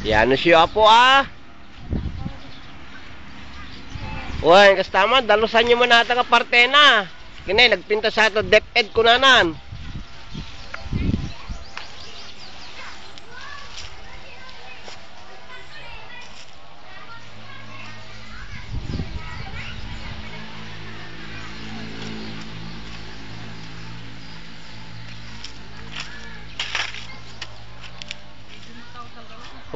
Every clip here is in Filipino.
Yan na siya po Uy, kastama, dalusan nyo mo na ata ka parte na. Kinay, nagpinta sa ito, DepEd kunanan.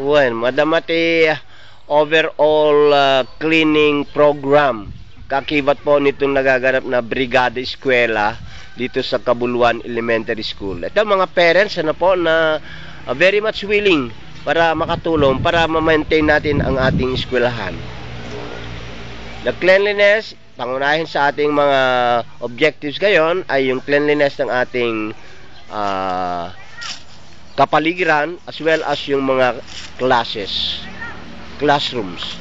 Uy, madamati overall cleaning program. Kakibat po nitong nagaganap na Brigada Eskwela dito sa Kabuluan Elementary School. Ito mga parents po na very much willing para makatulong para ma-maintain natin ang ating eskwelahan. The cleanliness, pangunahin sa ating mga objectives ngayon ay yung cleanliness ng ating kapaligiran as well as yung mga classrooms.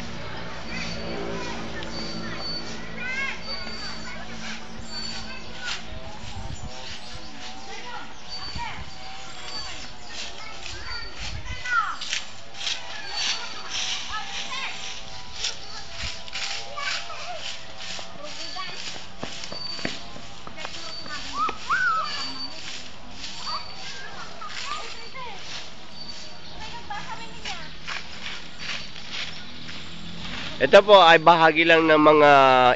Ito po ay bahagi lang ng mga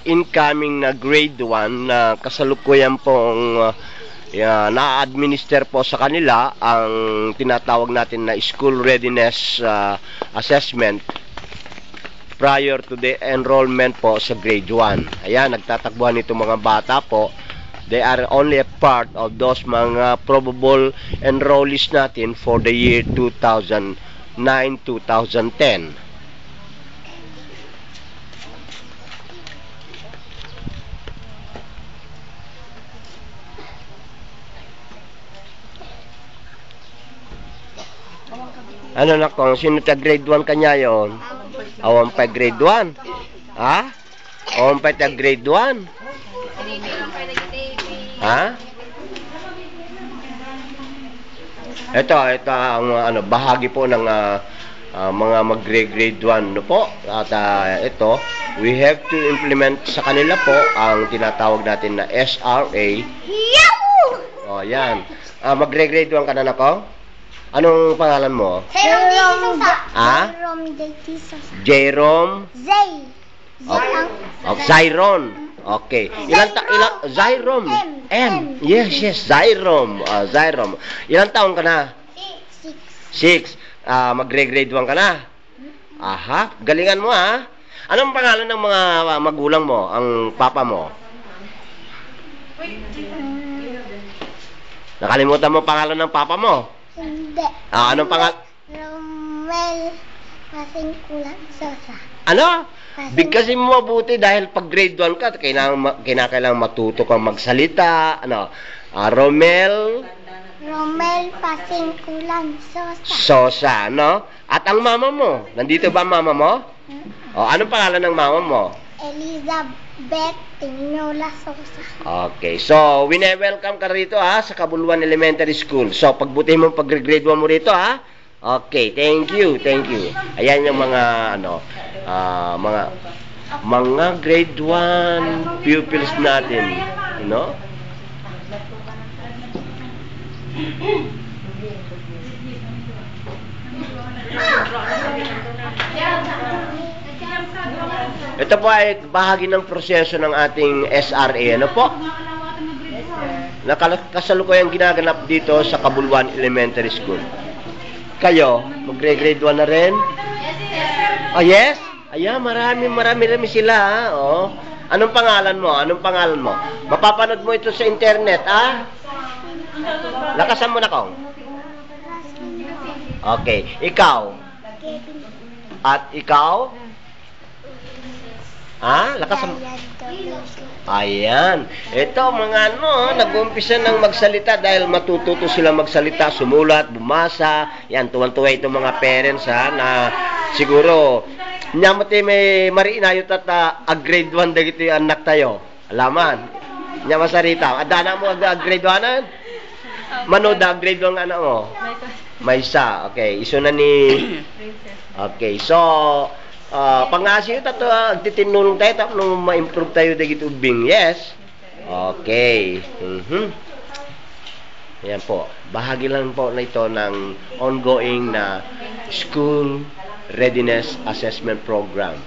incoming na grade 1 na kasalukuyan pong na-administer po sa kanila ang tinatawag natin na school readiness assessment prior to the enrollment po sa grade 1. Ayan, nagtatakbuhan itong mga bata po. They are only a part of those mga probable enrollees natin for the year 2009-2010. Ano na kung sino ta grade 1 kanya yon? Awan pa grade 1. Ha? Awan pa ta grade 1. Ha? Ito ang bahagi po ng mga mag-grade 1 po. At ito, we have to implement sa kanila po ang tinatawag natin na SRA. Oh, yan. Mag-grade 1 ka na nako? Anong pangalan mo? Jerome De Jerome? Zyron. Okay. Zyron. M. Yes, Zyron. Zyron. Ilang taon ka na? 6. Mag-grade 1 ka na? Aha. Galingan mo Anong pangalan ng mga magulang mo? Ang papa mo? Nakalimutan mo pangalan ng papa mo? Hindi. Anong pangalan? Romel Pasingkulan Sosa. Ano? Bigkasin mo mabuti dahil pag grade 1 ka, kinakailangan matuto kang magsalita. Romel Pasingkulan Sosa. Sosa, At ang mama mo? Nandito ba ang mama mo? Anong pangalan ng mama mo? Elizabeth Tignola Sosa. Okay, so wine-welcome ka rito sa Kabuluan Elementary School. So pagbutihin mo pag-grade 1 mo rito Okay, thank you. Ayan yung mga mga grade 1 pupils natin, Ito po ay bahagi ng proseso ng ating SRA. Ano po? Kasalukuyang ginaganap dito sa Kabuluan Elementary School. Kayo, mag-grade 1 na rin? Yes? Ayan, marami sila. Anong pangalan mo? Mapapanood mo ito sa internet, Lakasan mo na, Kong. Okay, ikaw? At ikaw? Lakasan mo. Ayan. Ito, mga nag-umpisa ng magsalita dahil matututo sila magsalita, sumulat, bumasa. Yan, tuwan-tuwa itong mga parents, na siguro, nyamati may mariinayot at grade 1 dagito yung anak tayo. Alaman. Nyamasarita. Adana mo grade 1 na? Manoda, grade 1 anak mo? Maysa. Okay, iso na ni... Okay, so... pangasi tato titinulong tayo tapos nung ma-improve tayo dagito ubing. Yes? Okay. Ayan po. Bahagi lang po na ito ng ongoing na School Readiness Assessment Program.